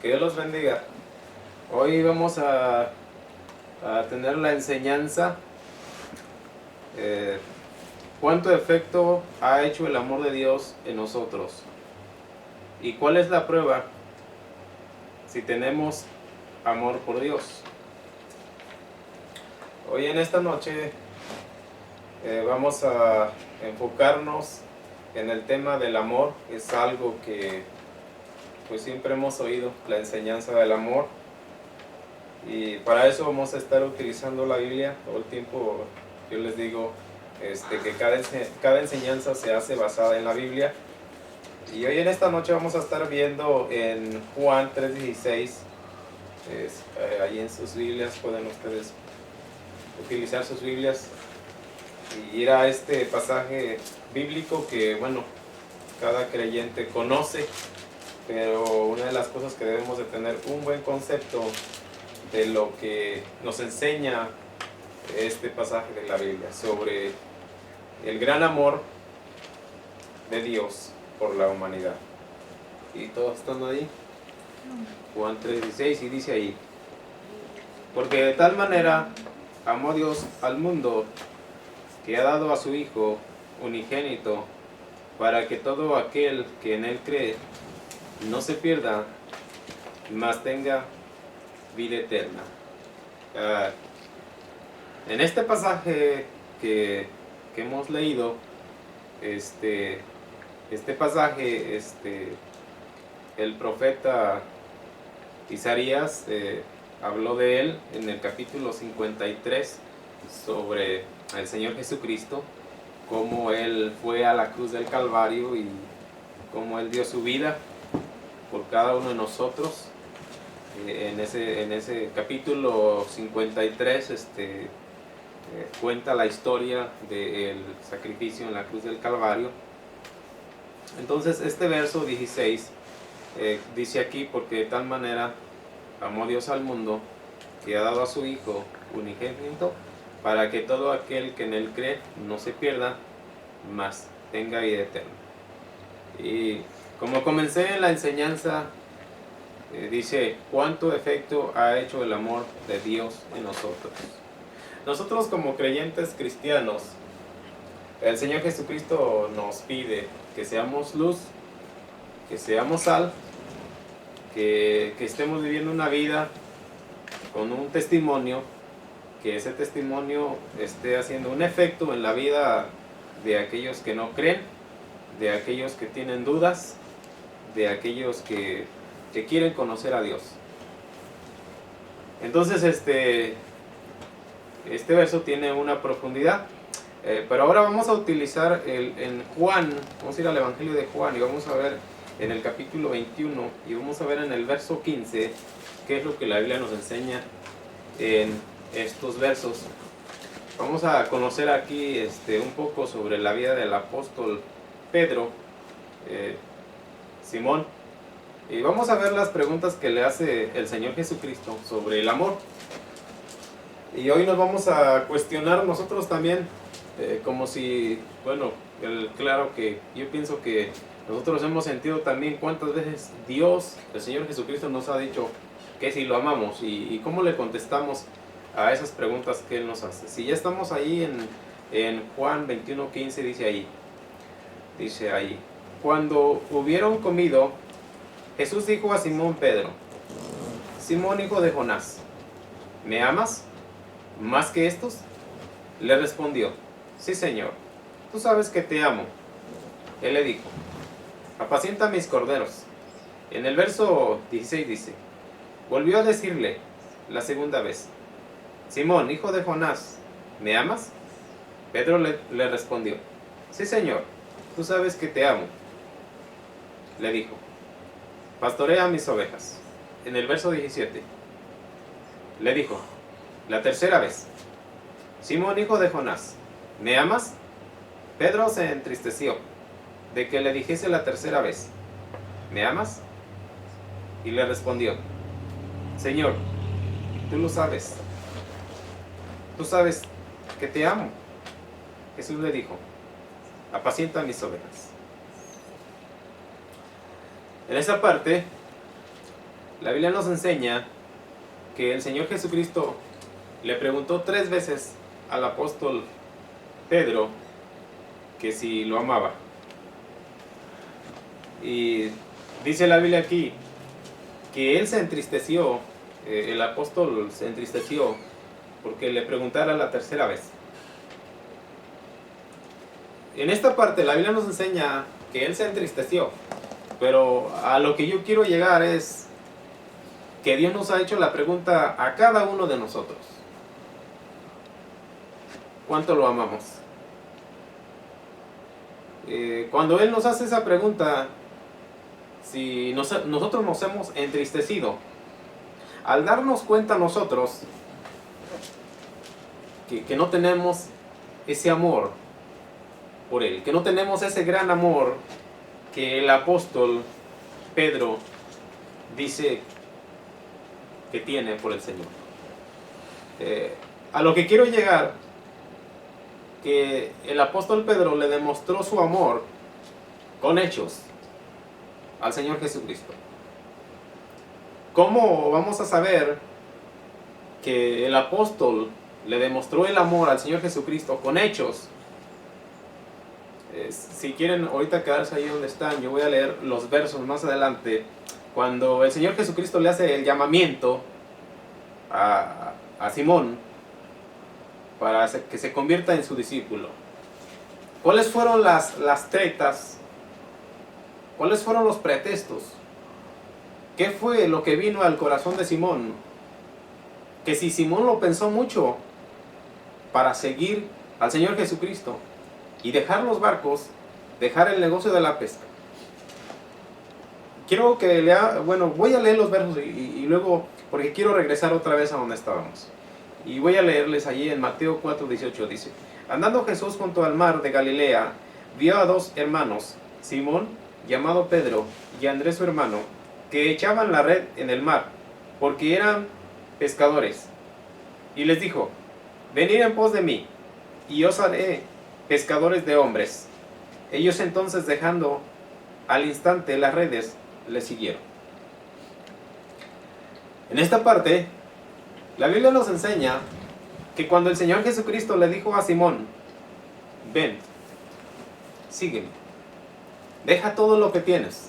Que Dios los bendiga. Hoy vamos a tener la enseñanza ¿cuánto efecto ha hecho el amor de Dios en nosotros? ¿Y cuál es la prueba si tenemos amor por Dios? Hoy en esta noche vamos a enfocarnos en el tema del amor. Es algo que pues siempre hemos oído, la enseñanza del amor, y para eso vamos a estar utilizando la Biblia todo el tiempo. Yo les digo que cada enseñanza se hace basada en la Biblia, y hoy en esta noche vamos a estar viendo en Juan 3:16. Ahí en sus Biblias pueden ustedes utilizar sus Biblias y ir a este pasaje bíblico que, bueno, cada creyente conoce, pero una de las cosas que debemos de tener un buen concepto de lo que nos enseña este pasaje de la Biblia sobre el gran amor de Dios por la humanidad. ¿Y todos están ahí? Juan 3:16, y dice ahí: porque de tal manera amó Dios al mundo, que ha dado a su Hijo unigénito, para que todo aquel que en Él cree no se pierda, mas tenga vida eterna. En este pasaje que hemos leído, este pasaje, el profeta Isaías habló de él en el capítulo 53 sobre el Señor Jesucristo, cómo Él fue a la cruz del Calvario y cómo Él dio su vida por cada uno de nosotros. En ese capítulo 53 cuenta la historia del sacrificio en la cruz del Calvario. Entonces este verso 16 dice aquí: porque de tal manera amó Dios al mundo, que ha dado a su Hijo unigénito, para que todo aquel que en Él cree no se pierda, mas tenga vida eterna. Y como comencé en la enseñanza, dice: ¿cuánto efecto ha hecho el amor de Dios en nosotros? Nosotros como creyentes cristianos, el Señor Jesucristo nos pide que seamos luz, que seamos sal, que estemos viviendo una vida con un testimonio, que ese testimonio esté haciendo un efecto en la vida de aquellos que no creen, de aquellos que tienen dudas, de aquellos que quieren conocer a Dios. Entonces este verso tiene una profundidad, pero ahora vamos a utilizar en Juan, vamos a ir al Evangelio de Juan y vamos a ver en el capítulo 21 y vamos a ver en el verso 15 qué es lo que la Biblia nos enseña en estos versos. Vamos a conocer aquí un poco sobre la vida del apóstol Pedro, Simón, y vamos a ver las preguntas que le hace el Señor Jesucristo sobre el amor. Y hoy nos vamos a cuestionar nosotros también, como si, bueno, claro que yo pienso que nosotros hemos sentido también cuántas veces Dios, el Señor Jesucristo, nos ha dicho que si lo amamos, y cómo le contestamos a esas preguntas que Él nos hace. Si ya estamos ahí en Juan 21:15, dice ahí: cuando hubieron comido, Jesús dijo a Simón Pedro: Simón, hijo de Jonás, ¿me amas más que estos? Le respondió: sí, Señor, tú sabes que te amo. Él le dijo: apacienta mis corderos. En el verso 16 dice: volvió a decirle la segunda vez: Simón, hijo de Jonás, ¿me amas? Pedro le respondió: sí, Señor, tú sabes que te amo. Le dijo: pastorea mis ovejas. En el verso 17 le dijo la tercera vez: Simón, hijo de Jonás, ¿me amas? Pedro se entristeció de que le dijese la tercera vez: ¿me amas? Y le respondió: Señor, tú lo sabes. Tú sabes que te amo. Jesús le dijo: apacienta mis ovejas. En esa parte La Biblia nos enseña que el Señor Jesucristo le preguntó 3 veces al apóstol Pedro que si lo amaba. Y dice la Biblia aquí que él se entristeció, el apóstol se entristeció porque le preguntara la 3.ª vez. En esta parte la Biblia nos enseña que él se entristeció, pero a lo que yo quiero llegar es que Dios nos ha hecho la pregunta a cada uno de nosotros: ¿cuánto lo amamos? Cuando Él nos hace esa pregunta, si nosotros nos hemos entristecido, al darnos cuenta nosotros que no tenemos ese amor por Él, que no tenemos ese gran amor que el apóstol Pedro dice que tiene por el Señor. A lo que quiero llegar, que el apóstol Pedro le demostró su amor con hechos al Señor Jesucristo. ¿Cómo vamos a saber que el apóstol le demostró el amor al Señor Jesucristo con hechos? Si quieren ahorita quedarse ahí donde están, yo voy a leer los versos más adelante, cuando el Señor Jesucristo le hace el llamamiento a Simón para que se convierta en su discípulo. ¿Cuáles fueron las tretas? ¿Cuáles fueron los pretextos? ¿Qué fue lo que vino al corazón de Simón? Que si Simón lo pensó mucho para seguir al Señor Jesucristo y dejar los barcos, dejar el negocio de la pesca. Quiero que lea, voy a leer los versos y luego, porque quiero regresar otra vez a donde estábamos. Y voy a leerles allí en Mateo 4:18, dice: andando Jesús junto al mar de Galilea, vio a 2 hermanos, Simón, llamado Pedro, y Andrés su hermano, que echaban la red en el mar, porque eran pescadores. Y les dijo: venid en pos de mí, y os haré pescadores de hombres. Ellos entonces, dejando al instante las redes, le siguieron. En esta parte, la Biblia nos enseña que cuando el Señor Jesucristo le dijo a Simón: ven, sígueme, deja todo lo que tienes,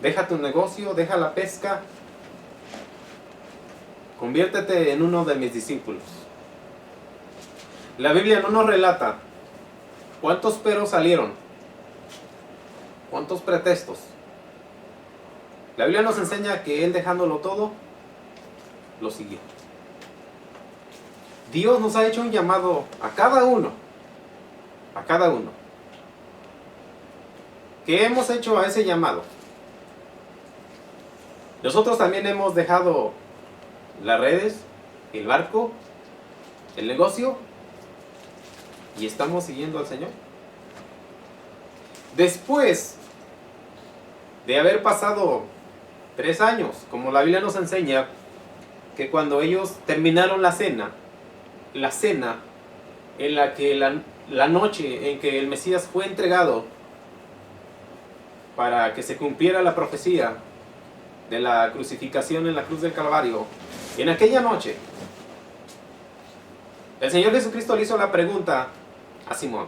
deja tu negocio, deja la pesca, conviértete en uno de mis discípulos. La Biblia no nos relata cuántos peros salieron, cuántos pretextos. La Biblia nos enseña que él, dejándolo todo, lo siguió. Dios nos ha hecho un llamado a cada uno. ¿Qué hemos hecho a ese llamado? Nosotros también hemos dejado las redes, el barco, el negocio, y estamos siguiendo al Señor. Después de haber pasado 3 años, como la Biblia nos enseña, que cuando ellos terminaron la cena en la que la noche en que el Mesías fue entregado para que se cumpliera la profecía de la crucificación en la cruz del Calvario, en aquella noche el Señor Jesucristo le hizo la pregunta a Simón.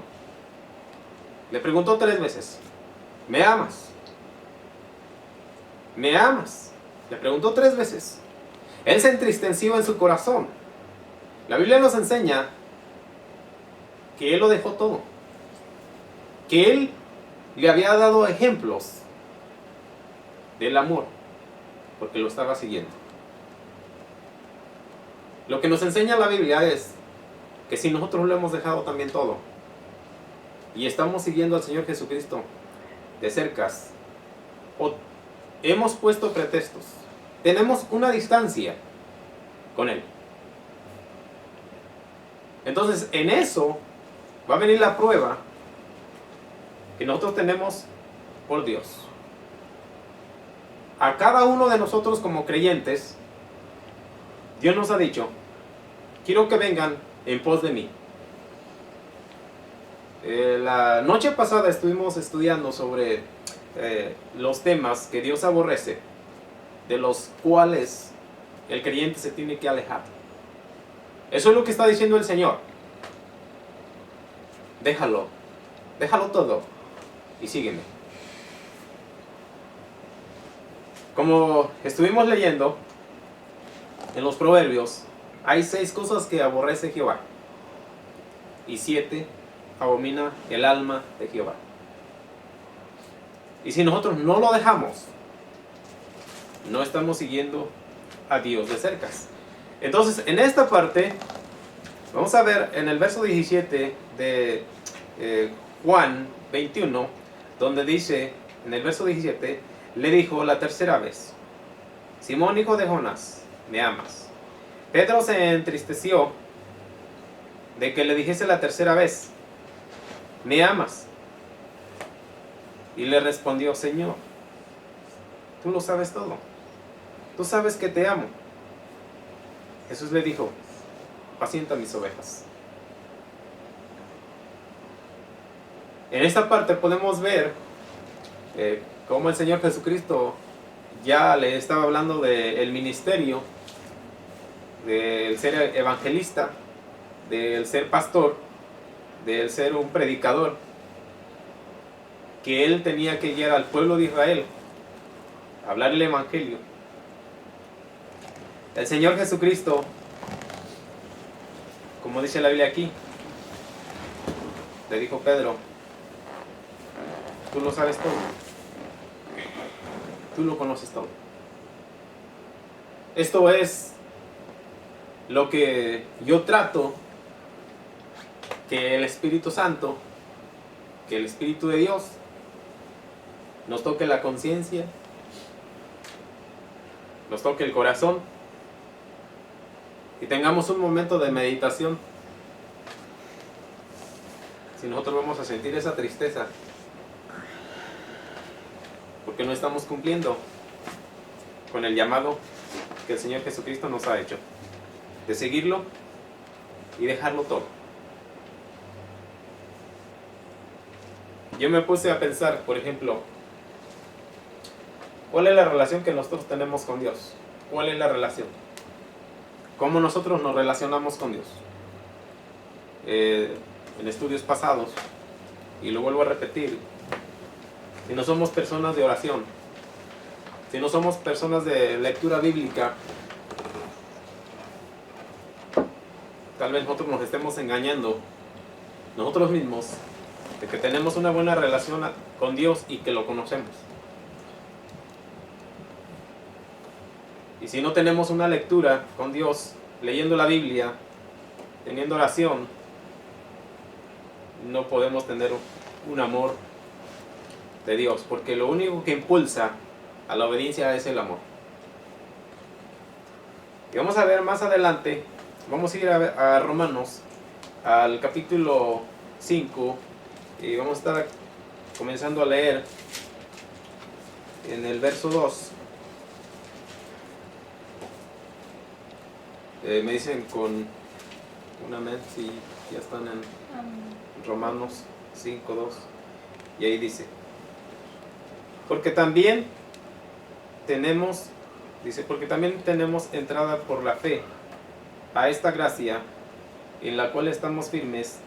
Le preguntó 3 veces: ¿me amas? ¿Me amas? Le preguntó 3 veces. Él se entristeció en su corazón. La Biblia nos enseña que él lo dejó todo, que él le había dado ejemplos del amor, porque lo estaba siguiendo. Lo que nos enseña la Biblia es que si nosotros lo hemos dejado también todo y estamos siguiendo al Señor Jesucristo de cerca, o hemos puesto pretextos, tenemos una distancia con Él, entonces en eso va a venir la prueba que nosotros tenemos por Dios. A cada uno de nosotros como creyentes, Dios nos ha dicho: quiero que vengan en pos de mí. La noche pasada estuvimos estudiando sobre los temas que Dios aborrece. de los cuales el creyente se tiene que alejar. Eso es lo que está diciendo el Señor. Déjalo todo y sígueme. Como estuvimos leyendo en los Proverbios, hay 6 cosas que aborrece Jehová y 7 abomina el alma de Jehová. Y si nosotros no lo dejamos, no estamos siguiendo a Dios de cerca. Entonces, en esta parte, vamos a ver en el verso 17 de Juan 21, donde dice, en el verso 17, le dijo la tercera vez: Simón, hijo de Jonás, ¿me amas? Pedro se entristeció de que le dijese la tercera vez: ¿me amas? Y le respondió: Señor, tú lo sabes todo. Tú sabes que te amo. Jesús le dijo: apacienta mis ovejas. En esta parte podemos ver cómo el Señor Jesucristo ya le estaba hablando del ministerio, del ser evangelista, del ser pastor, del ser un predicador, que él tenía que guiar al pueblo de Israel, hablar el evangelio. El Señor Jesucristo, como dice la Biblia aquí, le dijo: Pedro, tú lo sabes todo, tú lo conoces todo. Esto es lo que yo trato que el Espíritu Santo, que el Espíritu de Dios nos toque la conciencia, nos toque el corazón y tengamos un momento de meditación. Si nosotros vamos a sentir esa tristeza porque no estamos cumpliendo con el llamado que el Señor Jesucristo nos ha hecho, de seguirlo y dejarlo todo. Yo me puse a pensar, por ejemplo, ¿cuál es la relación que nosotros tenemos con Dios? ¿Cuál es la relación? ¿Cómo nosotros nos relacionamos con Dios? En estudios pasados, y lo vuelvo a repetir, si no somos personas de oración, si no somos personas de lectura bíblica, tal vez nosotros nos estemos engañando nosotros mismos de que tenemos una buena relación con Dios y que lo conocemos. Y si no tenemos una lectura con Dios, leyendo la Biblia, teniendo oración, no podemos tener un amor de Dios, porque lo único que impulsa a la obediencia es el amor. Y vamos a ver más adelante, vamos a ir a Romanos, al capítulo 5, y vamos a estar comenzando a leer en el verso 2. Me dicen con una amén si ya están en Romanos 5:2, y ahí dice: porque también tenemos entrada por la fe a esta gracia, en la cual estamos firmes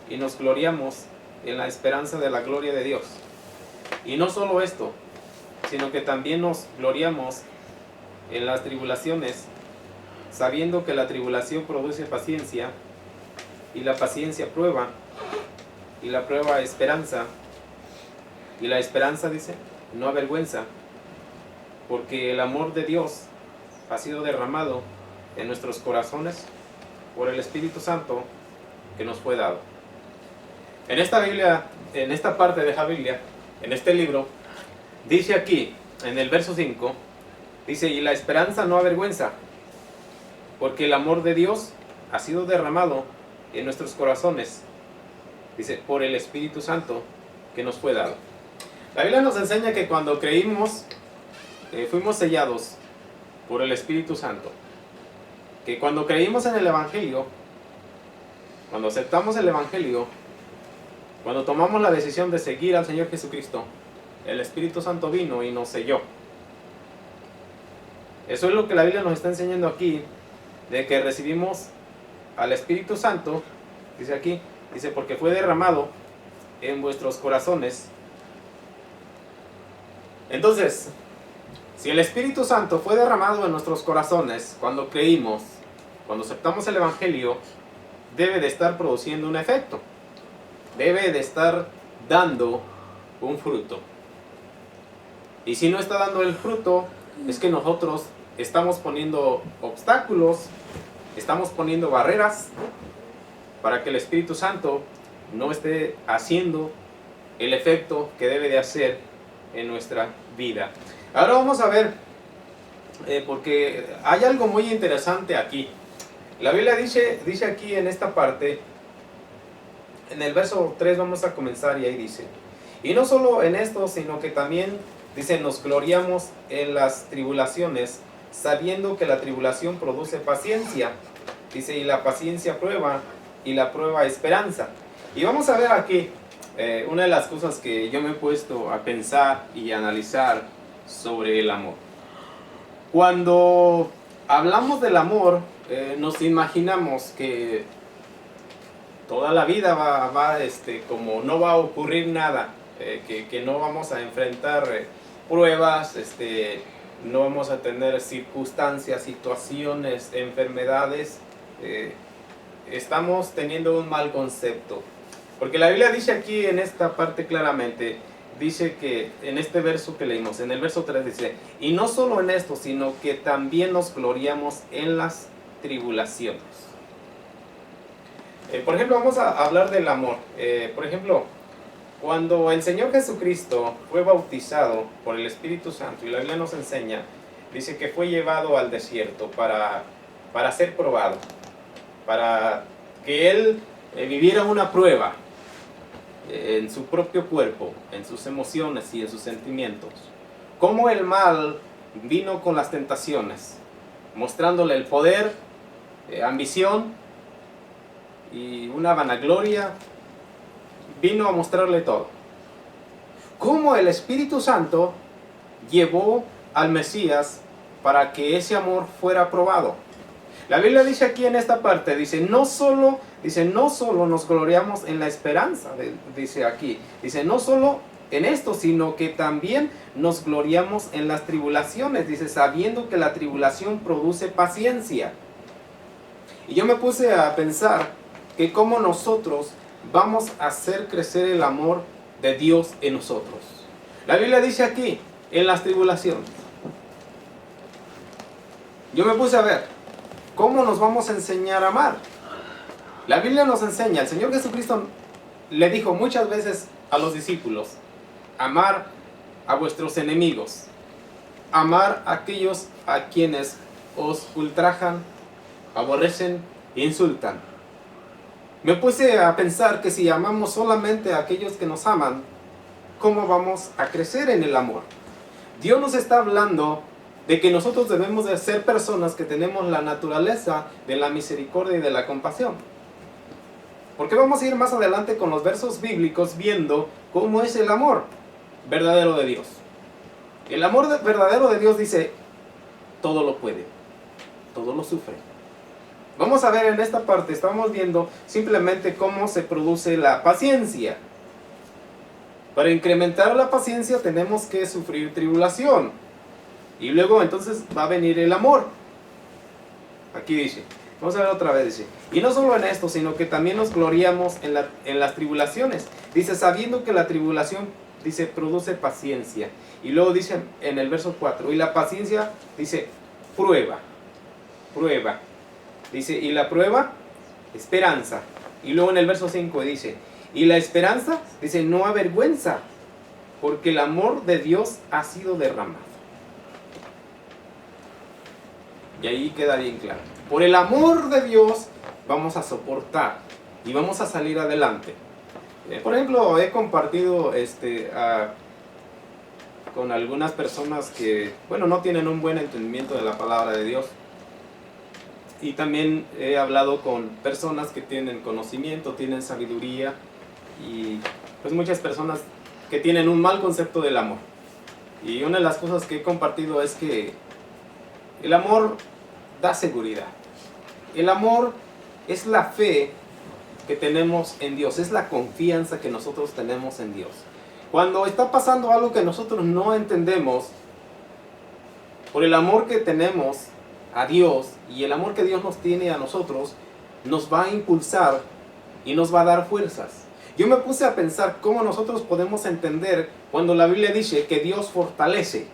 y nos gloriamos en la esperanza de la gloria de Dios. Y no solo esto, sino que también nos gloriamos en las tribulaciones, sabiendo que la tribulación produce paciencia, y la paciencia prueba, y la prueba esperanza, y la esperanza, dice, no avergüenza, porque el amor de Dios ha sido derramado en nuestros corazones por el Espíritu Santo que nos fue dado. En esta Biblia, en esta parte de la Biblia, en este libro, dice aquí, en el verso 5, dice: y la esperanza no avergüenza, porque el amor de Dios ha sido derramado en nuestros corazones, dice, por el Espíritu Santo que nos fue dado. La Biblia nos enseña que cuando creímos, fuimos sellados por el Espíritu Santo. Que cuando creímos en el Evangelio, cuando aceptamos el Evangelio, cuando tomamos la decisión de seguir al Señor Jesucristo, el Espíritu Santo vino y nos selló. Eso es lo que la Biblia nos está enseñando aquí, de que recibimos al Espíritu Santo, dice aquí, dice, porque fue derramado en vuestros corazones. Entonces, si el Espíritu Santo fue derramado en nuestros corazones cuando creímos, cuando aceptamos el Evangelio, debe de estar produciendo un efecto, debe de estar dando un fruto. Y si no está dando el fruto, es que nosotros estamos poniendo obstáculos, estamos poniendo barreras para que el Espíritu Santo no esté haciendo el efecto que debe de hacer en nuestra vida. Ahora vamos a ver, porque hay algo muy interesante aquí. La Biblia dice aquí en esta parte, en el verso 3 vamos a comenzar y ahí dice, y no solo en esto, sino que también, dice, nos gloriamos en las tribulaciones, sabiendo que la tribulación produce paciencia, dice, y la paciencia prueba, y la prueba esperanza. Y vamos a ver aquí una de las cosas que yo me he puesto a pensar y a analizar sobre el amor. Cuando hablamos del amor, nos imaginamos que toda la vida va como no va a ocurrir nada, que no vamos a enfrentar pruebas, no vamos a tener circunstancias, situaciones, enfermedades. Estamos teniendo un mal concepto. Porque la Biblia dice aquí en esta parte claramente, dice que en este verso que leímos, en el verso 3 dice, y no solo en esto, sino que también nos gloriamos en las tribulaciones. Por ejemplo, vamos a hablar del amor. Por ejemplo, cuando el Señor Jesucristo fue bautizado por el Espíritu Santo, y la Biblia nos enseña, dice que fue llevado al desierto para ser probado, para que Él viviera una prueba en su propio cuerpo, en sus emociones y en sus sentimientos. Cómo el mal vino con las tentaciones, mostrándole el poder, ambición y una vanagloria, vino a mostrarle todo. Cómo el Espíritu Santo llevó al Mesías para que ese amor fuera probado. La Biblia dice aquí en esta parte, dice, no solo nos gloriamos en la esperanza, dice aquí, dice, no solo en esto, sino que también nos gloriamos en las tribulaciones, dice, sabiendo que la tribulación produce paciencia. Y yo me puse a pensar que cómo nosotros vamos a hacer crecer el amor de Dios en nosotros. La Biblia dice aquí, en las tribulaciones. Yo me puse a ver, ¿cómo nos vamos a enseñar a amar? La Biblia nos enseña, el Señor Jesucristo le dijo muchas veces a los discípulos, amar a vuestros enemigos, amar a aquellos a quienes os ultrajan, aborrecen e insultan. Me puse a pensar que si amamos solamente a aquellos que nos aman, ¿cómo vamos a crecer en el amor? Dios nos está hablando de que nosotros debemos de ser personas que tenemos la naturaleza de la misericordia y de la compasión. Porque vamos a ir más adelante con los versos bíblicos viendo cómo es el amor verdadero de Dios. El amor verdadero de Dios dice, todo lo puede, todo lo sufre. Vamos a ver en esta parte, estamos viendo simplemente cómo se produce la paciencia. Para incrementar la paciencia tenemos que sufrir tribulación. Y luego entonces va a venir el amor. Aquí dice, vamos a ver otra vez, dice, y no solo en esto, sino que también nos gloriamos en las tribulaciones. Dice, sabiendo que la tribulación, dice, produce paciencia. Y luego dice en el verso 4, y la paciencia, dice, prueba. Dice, y la prueba, esperanza. Y luego en el verso 5 dice, y la esperanza, dice, no avergüenza, porque el amor de Dios ha sido derramado. Y ahí queda bien claro. Por el amor de Dios vamos a soportar y vamos a salir adelante. Por ejemplo, he compartido con algunas personas que, bueno, no tienen un buen entendimiento de la palabra de Dios. Y también he hablado con personas que tienen conocimiento, tienen sabiduría y pues muchas personas que tienen un mal concepto del amor. Y una de las cosas que he compartido es que El amor da seguridad. El amor es la fe que tenemos en Dios, es la confianza que nosotros tenemos en Dios. Cuando está pasando algo que nosotros no entendemos, por el amor que tenemos a Dios y el amor que Dios nos tiene a nosotros, nos va a impulsar y nos va a dar fuerzas. Yo me puse a pensar cómo nosotros podemos entender cuando la Biblia dice que Dios fortalece.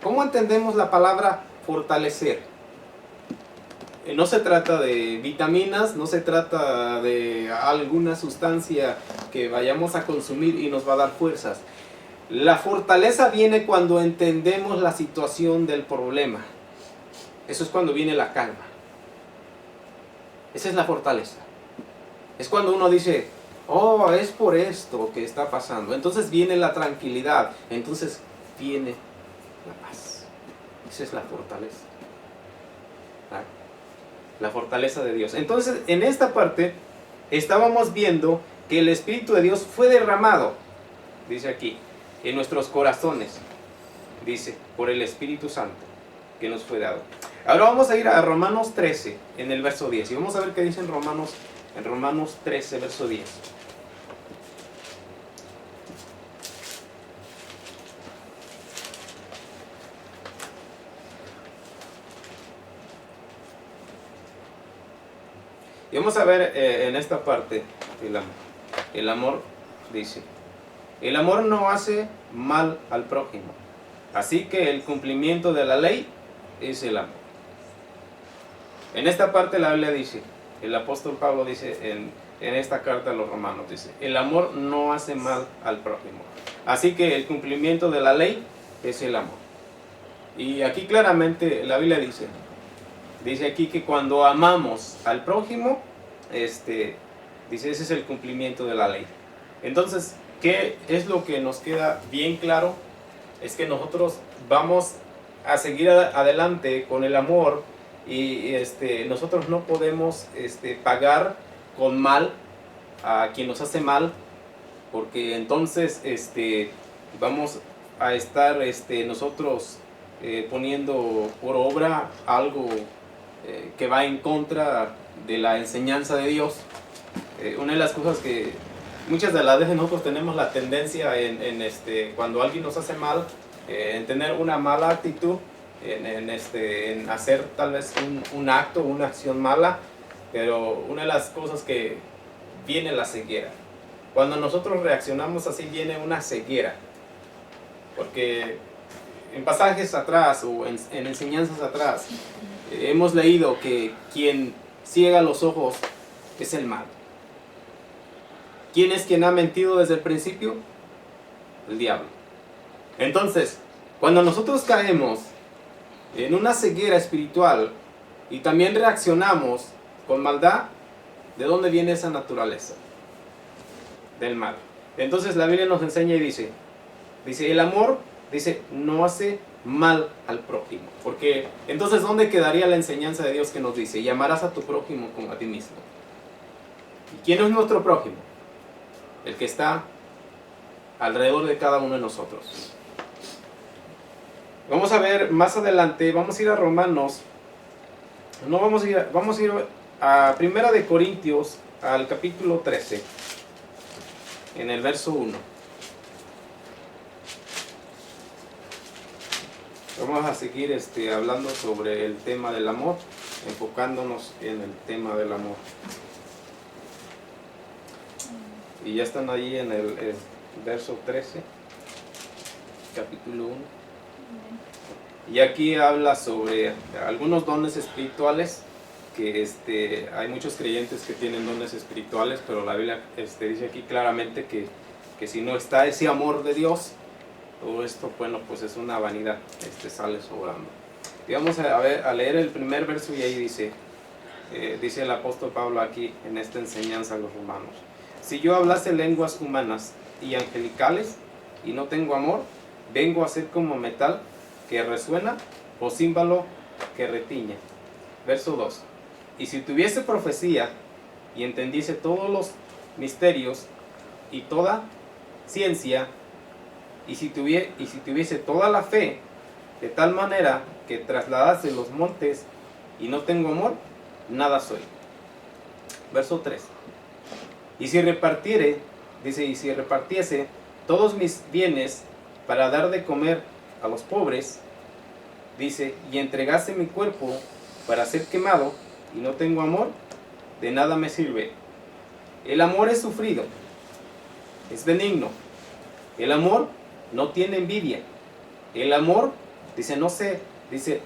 ¿Cómo entendemos la palabra fortalecer? No se trata de vitaminas, no se trata de alguna sustancia que vayamos a consumir y nos va a dar fuerzas. La fortaleza viene cuando entendemos la situación del problema. Eso es cuando viene la calma. Esa es la fortaleza. Es cuando uno dice, oh, es por esto que está pasando. Entonces viene la tranquilidad. Entonces viene la paz. Esa es la fortaleza. La fortaleza de Dios. Entonces, en esta parte estábamos viendo que el Espíritu de Dios fue derramado, dice aquí, en nuestros corazones, dice, por el Espíritu Santo que nos fue dado. Ahora vamos a ir a Romanos 13, en el verso 10, y vamos a ver qué dice en Romanos 13, verso 10. Y vamos a ver en esta parte el amor. El amor dice, el amor no hace mal al prójimo. Así que el cumplimiento de la ley es el amor. En esta parte la Biblia dice, el apóstol Pablo dice en esta carta a los romanos, dice, el amor no hace mal al prójimo. Así que el cumplimiento de la ley es el amor. Y aquí claramente la Biblia dice aquí que cuando amamos al prójimo, dice, ese es el cumplimiento de la ley. Entonces, ¿qué es lo que nos queda bien claro? Es que nosotros vamos a seguir adelante con el amor y nosotros no podemos pagar con mal a quien nos hace mal, porque entonces vamos a estar nosotros poniendo por obra algo que va en contra de la enseñanza de Dios. Una de las cosas que muchas de las veces nosotros tenemos la tendencia cuando alguien nos hace mal, en tener una mala actitud, en hacer tal vez un acto, una acción mala, pero una de las cosas que viene la ceguera. Cuando nosotros reaccionamos así viene una ceguera, porque en pasajes atrás o en enseñanzas atrás hemos leído que quien ciega los ojos es el mal. ¿Quién es quien ha mentido desde el principio? El diablo. Entonces, cuando nosotros caemos en una ceguera espiritual y también reaccionamos con maldad, ¿de dónde viene esa naturaleza? Del mal. Entonces la Biblia nos enseña y dice, el amor, dice, no hace mal al prójimo. Porque entonces, ¿dónde quedaría la enseñanza de Dios que nos dice, y amarás a tu prójimo como a ti mismo? ¿Y quién es nuestro prójimo? El que está alrededor de cada uno de nosotros. Vamos a ver más adelante, vamos a ir a Romanos, vamos a ir a Primera de Corintios, al capítulo 13, en el verso 1. Vamos a seguir hablando sobre el tema del amor, enfocándonos en el tema del amor. Y ya están ahí en el verso 13, capítulo 1. Y aquí habla sobre algunos dones espirituales, que hay muchos creyentes que tienen dones espirituales, pero la Biblia dice aquí claramente que si no está ese amor de Dios, todo esto, bueno, pues es una vanidad, sale sobrando. Y vamos a leer el primer verso y ahí dice el apóstol Pablo aquí en esta enseñanza a los romanos. Si yo hablase lenguas humanas y angelicales y no tengo amor, vengo a ser como metal que resuena o címbalo que retiñe. Verso 2. Y si tuviese profecía y entendiese todos los misterios y toda ciencia, y si tuviese toda la fe de tal manera que trasladase los montes y no tengo amor, nada soy. Verso 3. Y si repartiere, dice, y si repartiese todos mis bienes para dar de comer a los pobres, dice, y entregase mi cuerpo para ser quemado y no tengo amor, de nada me sirve. El amor es sufrido, es benigno. El amor no tiene envidia. El amor, dice,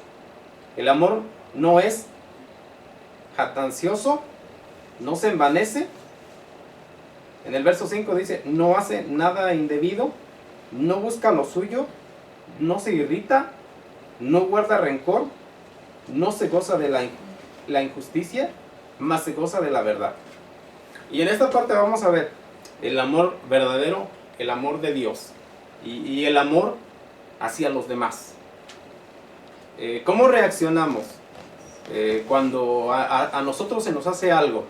el amor no es jactancioso, no se envanece. En el verso 5 dice, no hace nada indebido, no busca lo suyo, no se irrita, no guarda rencor, no se goza de la injusticia, mas se goza de la verdad. Y en esta parte vamos a ver el amor verdadero, el amor de Dios y el amor hacia los demás. ¿Cómo reaccionamos cuando a nosotros se nos hace algo?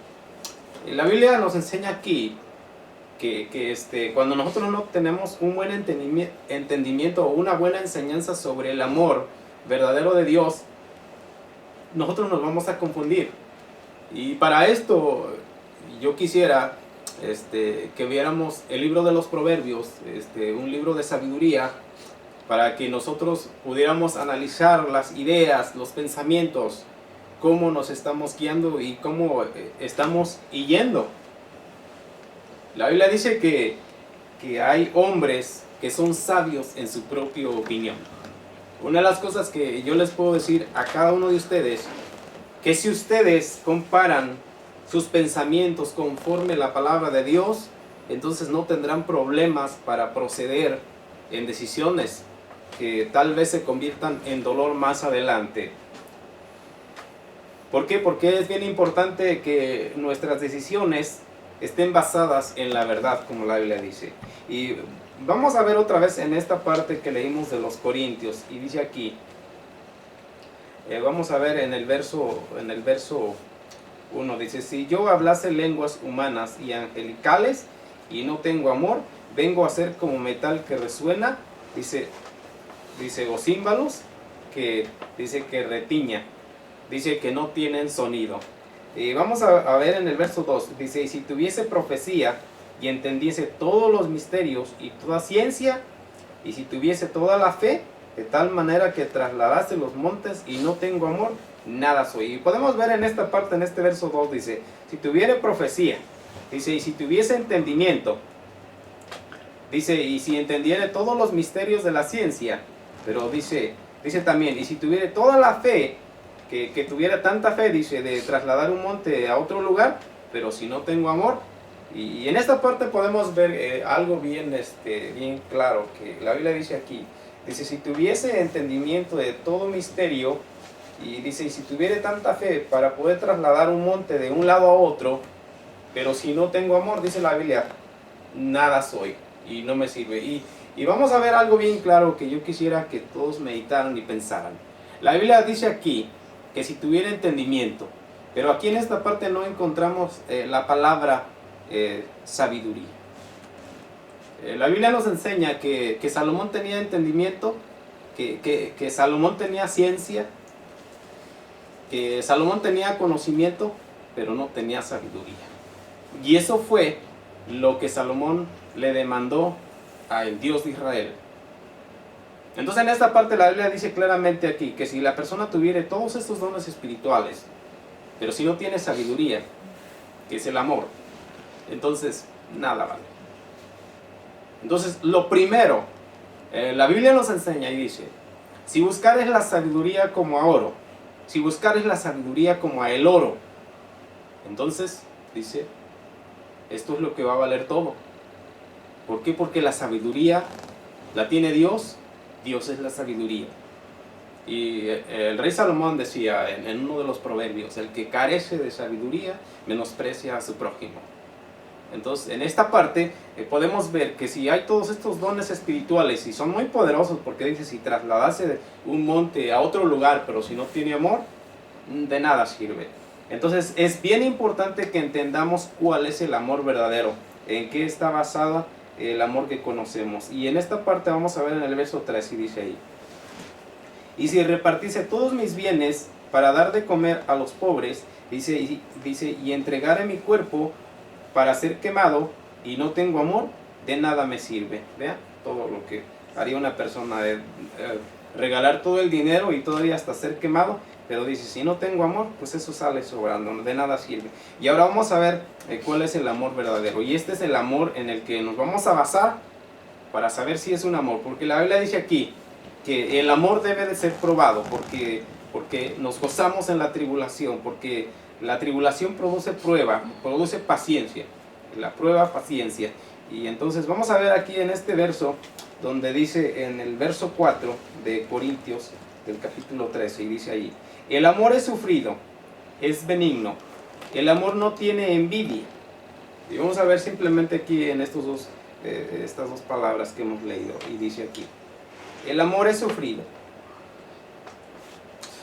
La Biblia nos enseña aquí que cuando nosotros no tenemos un buen entendimiento o una buena enseñanza sobre el amor verdadero de Dios, nosotros nos vamos a confundir. Y para esto yo quisiera que viéramos el libro de los Proverbios, un libro de sabiduría, para que nosotros pudiéramos analizar las ideas, los pensamientos, cómo nos estamos guiando y cómo estamos yendo. La Biblia dice que hay hombres que son sabios en su propia opinión. Una de las cosas que yo les puedo decir a cada uno de ustedes, que si ustedes comparan sus pensamientos conforme la palabra de Dios, entonces no tendrán problemas para proceder en decisiones que tal vez se conviertan en dolor más adelante. ¿Por qué? Porque es bien importante que nuestras decisiones estén basadas en la verdad, como la Biblia dice. Y vamos a ver otra vez en esta parte que leímos de los Corintios, y dice aquí, vamos a ver en el verso 1, dice, si yo hablase lenguas humanas y angelicales y no tengo amor, vengo a ser como metal que resuena, dice o címbalos que retiña, dice que no tienen sonido. Vamos a ver en el verso 2, dice, y si tuviese profecía y entendiese todos los misterios y toda ciencia, y si tuviese toda la fe, de tal manera que trasladase los montes y no tengo amor, nada soy. Y podemos ver en esta parte, en este verso 2, dice, si tuviere profecía, dice, y si tuviese entendimiento, dice, y si entendiere todos los misterios de la ciencia, pero dice también, y si tuviere toda la fe, que tuviera tanta fe, dice, de trasladar un monte a otro lugar, pero si no tengo amor. Y en esta parte podemos ver algo bien claro, que la Biblia dice aquí, dice, si tuviese entendimiento de todo misterio, y dice, y si tuviere tanta fe para poder trasladar un monte de un lado a otro, pero si no tengo amor, dice la Biblia, nada soy y no me sirve. Y vamos a ver algo bien claro que yo quisiera que todos meditaran y pensaran. La Biblia dice aquí que si tuviera entendimiento, pero aquí en esta parte no encontramos la palabra sabiduría. La Biblia nos enseña que Salomón tenía entendimiento, que Salomón tenía ciencia, que Salomón tenía conocimiento, pero no tenía sabiduría. Y eso fue lo que Salomón le demandó al Dios de Israel. Entonces en esta parte la Biblia dice claramente aquí que si la persona tuviera todos estos dones espirituales, pero si no tiene sabiduría, que es el amor, entonces nada vale. Entonces lo primero, la Biblia nos enseña y dice, si buscares la sabiduría como a oro, si buscares la sabiduría como a el oro, entonces dice, esto es lo que va a valer todo. ¿Por qué? Porque la sabiduría la tiene Dios. Dios es la sabiduría. Y el rey Salomón decía en uno de los proverbios, el que carece de sabiduría menosprecia a su prójimo. Entonces en esta parte podemos ver que si hay todos estos dones espirituales y son muy poderosos, porque dice, si trasladase un monte a otro lugar, pero si no tiene amor, de nada sirve. Entonces es bien importante que entendamos cuál es el amor verdadero, en qué está basado el amor que conocemos. Y en esta parte vamos a ver en el verso 3 y dice ahí, y si repartiese todos mis bienes para dar de comer a los pobres, dice, y entregare mi cuerpo para ser quemado, y no tengo amor, de nada me sirve. Vean todo lo que haría una persona de regalar todo el dinero y todavía hasta ser quemado. Pero dice, si no tengo amor, pues eso sale sobrando, de nada sirve. Y ahora vamos a ver cuál es el amor verdadero. Y este es el amor en el que nos vamos a basar para saber si es un amor. Porque la Biblia dice aquí que el amor debe de ser probado, porque nos gozamos en la tribulación, porque la tribulación produce prueba, produce paciencia. La prueba, paciencia. Y entonces vamos a ver aquí en este verso, donde dice en el verso 4 de Corintios, del capítulo 13, y dice ahí: el amor es sufrido, es benigno, el amor no tiene envidia. Y vamos a ver simplemente aquí en estas dos palabras que hemos leído, y dice aquí: el amor es sufrido.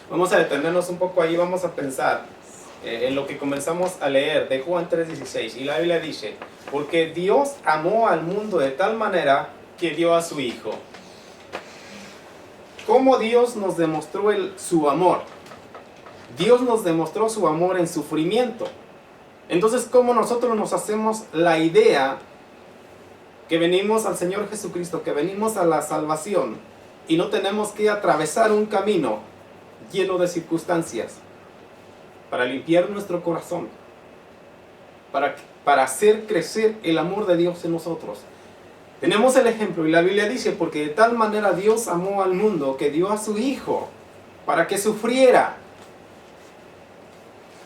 Vamos a detenernos un poco ahí, vamos a pensar en lo que comenzamos a leer de Juan 3:16, y la Biblia dice: porque Dios amó al mundo de tal manera que dio a su Hijo. ¿Cómo Dios nos demostró su amor? Dios nos demostró su amor en sufrimiento. Entonces, ¿cómo nosotros nos hacemos la idea que venimos al Señor Jesucristo, que venimos a la salvación y no tenemos que atravesar un camino lleno de circunstancias para limpiar nuestro corazón, para hacer crecer el amor de Dios en nosotros? Tenemos el ejemplo, y la Biblia dice: porque de tal manera Dios amó al mundo que dio a su Hijo para que sufriera,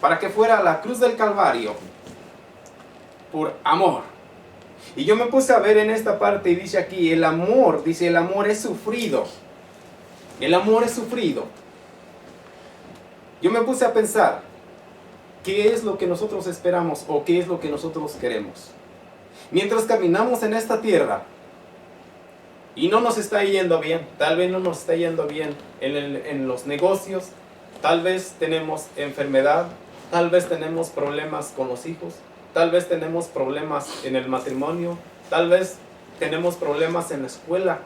para que fuera a la cruz del Calvario por amor. Y yo me puse a ver en esta parte y dice aquí: el amor, dice, el amor es sufrido. El amor es sufrido. Yo me puse a pensar, ¿qué es lo que nosotros esperamos o qué es lo que nosotros queremos? Mientras caminamos en esta tierra y no nos está yendo bien, tal vez no nos está yendo bien en los negocios, tal vez tenemos enfermedad, tal vez tenemos problemas con los hijos, tal vez tenemos problemas en el matrimonio, tal vez tenemos problemas en la escuela.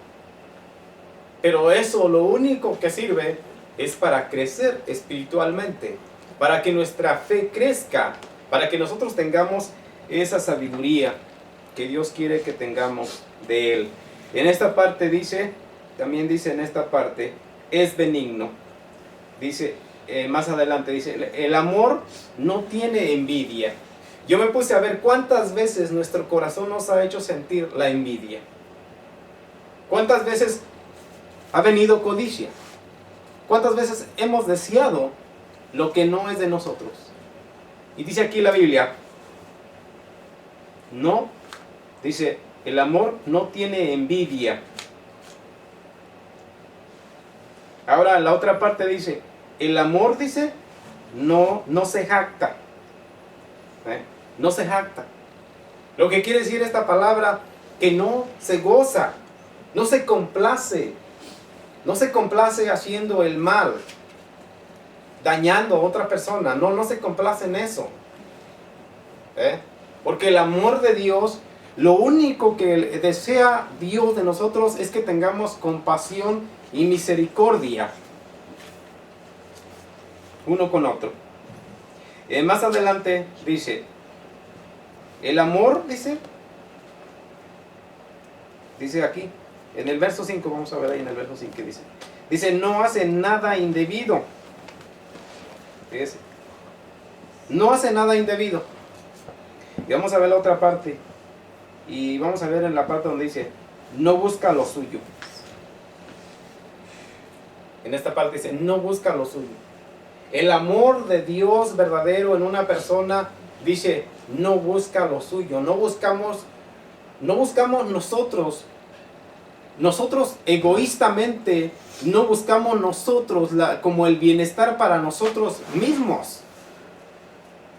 Pero eso lo único que sirve es para crecer espiritualmente, para que nuestra fe crezca, para que nosotros tengamos esa sabiduría que Dios quiere que tengamos de Él. En esta parte dice, también dice en esta parte, es benigno. Dice, más adelante dice, el amor no tiene envidia. Yo me puse a ver cuántas veces nuestro corazón nos ha hecho sentir la envidia. ¿Cuántas veces ha venido codicia? ¿Cuántas veces hemos deseado lo que no es de nosotros? Y dice aquí la Biblia, no, dice, el amor no tiene envidia. Ahora la otra parte dice, el amor, dice, no se jacta. No se jacta. Lo que quiere decir esta palabra, que no se goza, no se complace. No se complace haciendo el mal, dañando a otra persona. No se complace en eso. Porque el amor de Dios, lo único que desea Dios de nosotros es que tengamos compasión y misericordia uno con otro. Más adelante dice, el amor, dice aquí, en el verso 5, vamos a ver ahí en el verso 5 que dice, no hace nada indebido. Fíjese, no hace nada indebido. Y vamos a ver la otra parte. Y vamos a ver en la parte donde dice, no busca lo suyo. En esta parte dice, no busca lo suyo. El amor de Dios verdadero en una persona, dice, no busca lo suyo. No buscamos nosotros egoístamente, no buscamos nosotros como el bienestar para nosotros mismos.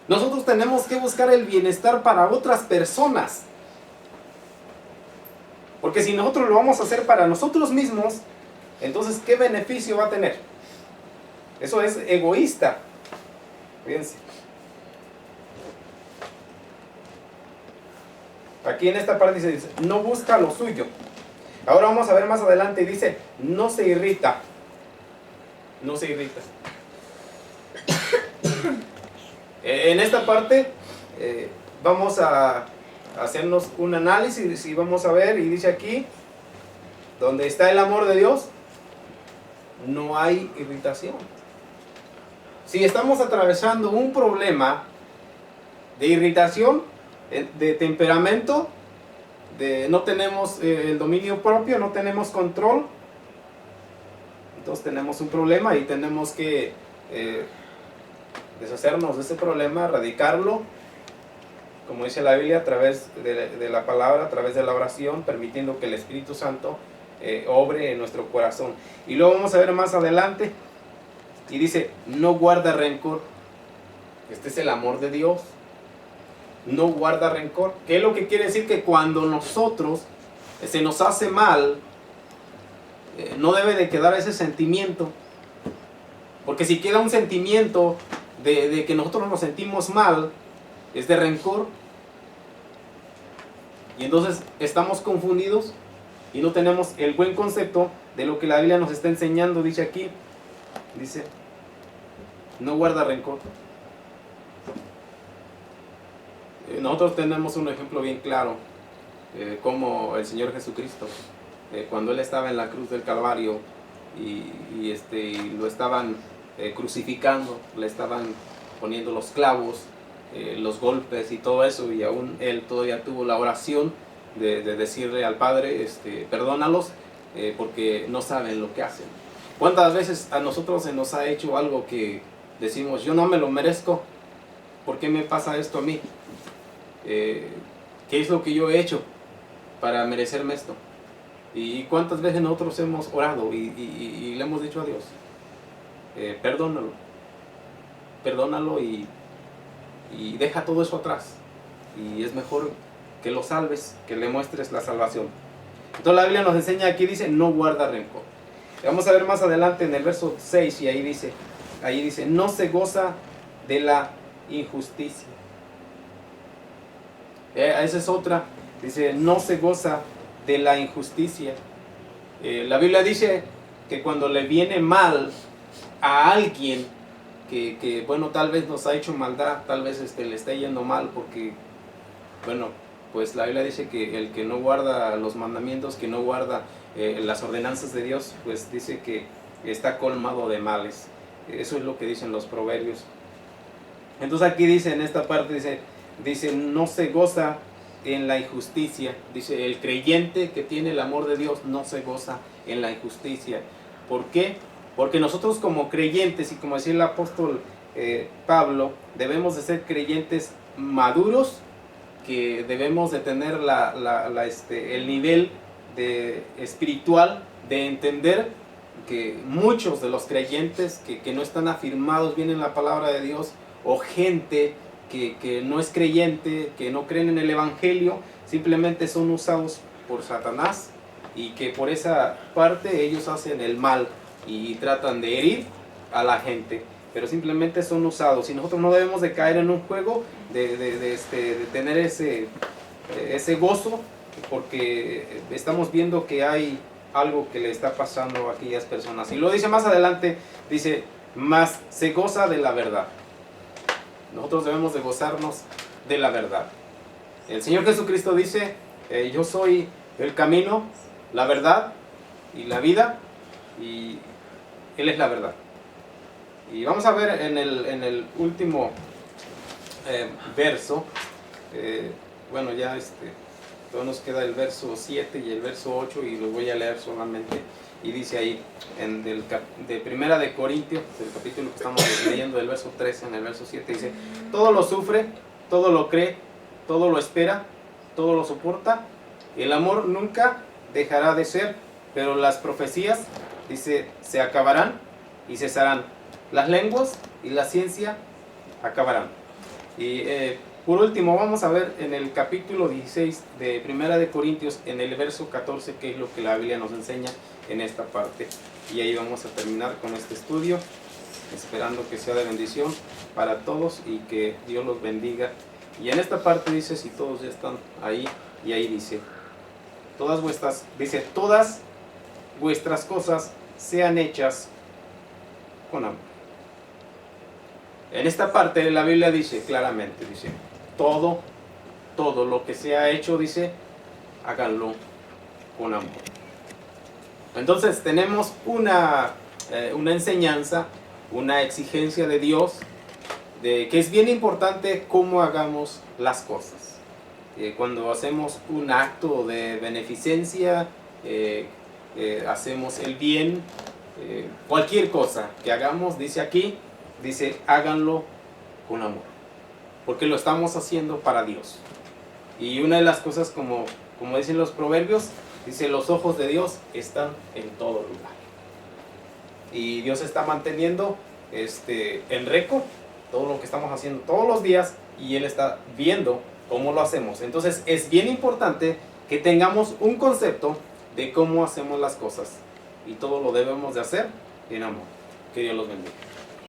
Nosotros tenemos que buscar el bienestar para otras personas. Porque si nosotros lo vamos a hacer para nosotros mismos, entonces ¿qué beneficio va a tener? Eso es egoísta. Fíjense. Aquí en esta parte dice, no busca lo suyo. Ahora vamos a ver más adelante y dice, no se irrita. no se irrita. En esta parte vamos a hacernos un análisis y vamos a ver, y dice aquí, donde está el amor de Dios, no hay irritación. Si estamos atravesando un problema de irritación, de temperamento, no tenemos el dominio propio, no tenemos control, entonces tenemos un problema y tenemos que deshacernos de ese problema, erradicarlo, como dice la Biblia, a través de la palabra, a través de la oración, permitiendo que el Espíritu Santo obre en nuestro corazón. Y luego vamos a ver más adelante, y dice, no guarda rencor. Este es el amor de Dios. No guarda rencor. ¿Qué es lo que quiere decir? Que cuando nosotros se nos hace mal, no debe de quedar ese sentimiento. Porque si queda un sentimiento de que nosotros nos sentimos mal, es de rencor. Y entonces estamos confundidos y no tenemos el buen concepto de lo que la Biblia nos está enseñando. Dice aquí, dice, no guarda rencor. Nosotros tenemos un ejemplo bien claro, como el Señor Jesucristo, cuando Él estaba en la cruz del Calvario y lo estaban crucificando, le estaban poniendo los clavos, los golpes y todo eso, y aún Él todavía tuvo la oración de decirle al Padre, perdónalos, porque no saben lo que hacen. ¿Cuántas veces a nosotros se nos ha hecho algo que decimos, yo no me lo merezco, ¿por qué me pasa esto a mí? ¿Qué es lo que yo he hecho para merecerme esto? ¿Y cuántas veces nosotros hemos orado y le hemos dicho a Dios, perdónalo y deja todo eso atrás, y es mejor que lo salves, que le muestres la salvación? Entonces la Biblia nos enseña aquí, dice, no guarda rencor. Vamos a ver más adelante en el verso 6, y ahí dice, no se goza de la injusticia. Esa es otra, dice, no se goza de la injusticia. La Biblia dice que cuando le viene mal a alguien que bueno, tal vez nos ha hecho maldad, tal vez le está yendo mal, porque, bueno, pues la Biblia dice que el que no guarda los mandamientos, que no guarda las ordenanzas de Dios, pues dice que está colmado de males. Eso es lo que dicen los proverbios. Entonces aquí dice, en esta parte dice, no se goza en la injusticia. Dice, el creyente que tiene el amor de Dios no se goza en la injusticia. ¿Por qué? Porque nosotros como creyentes, y como decía el apóstol Pablo, debemos de ser creyentes maduros, que debemos de tener el nivel espiritual de entender que muchos de los creyentes que no están afirmados bien en la palabra de Dios, o gente que no es creyente, que no creen en el Evangelio, simplemente son usados por Satanás, y que por esa parte ellos hacen el mal y tratan de herir a la gente, pero simplemente son usados. Y nosotros no debemos de caer en un juego de tener ese gozo, porque estamos viendo que hay algo que le está pasando a aquellas personas. Y lo dice más adelante, dice, más se goza de la verdad. Nosotros debemos de gozarnos de la verdad. El Señor Jesucristo dice, yo soy el camino, la verdad y la vida, y Él es la verdad. Y vamos a ver en el último verso, bueno, ya todavía nos queda el verso 7 y el verso 8, y los voy a leer solamente. Y dice ahí, de Primera de Corintios, del capítulo que estamos leyendo, del verso 13 en el verso 7, dice, todo lo sufre, todo lo cree, todo lo espera, todo lo soporta. El amor nunca dejará de ser, pero las profecías, dice, se acabarán y cesarán. Las lenguas y la ciencia acabarán. Y por último, vamos a ver en el capítulo 16 de Primera de Corintios, en el verso 14, qué es lo que la Biblia nos enseña en esta parte. Y ahí vamos a terminar con este estudio, esperando que sea de bendición para todos y que Dios los bendiga. Y en esta parte dice, si todos ya están ahí, y ahí dice, todas vuestras cosas sean hechas con amor. En esta parte la Biblia dice claramente, dice, todo lo que se ha hecho, dice, háganlo con amor. Entonces tenemos una enseñanza, una exigencia de Dios, de que es bien importante cómo hagamos las cosas. Cuando hacemos un acto de beneficencia, hacemos el bien, cualquier cosa que hagamos, dice aquí, dice, háganlo con amor, porque lo estamos haciendo para Dios. Y una de las cosas, como dicen los proverbios, dice, los ojos de Dios están en todo lugar. Y Dios está manteniendo en récord todo lo que estamos haciendo todos los días, y Él está viendo cómo lo hacemos. Entonces es bien importante que tengamos un concepto de cómo hacemos las cosas, y todo lo debemos de hacer en amor. Que Dios los bendiga.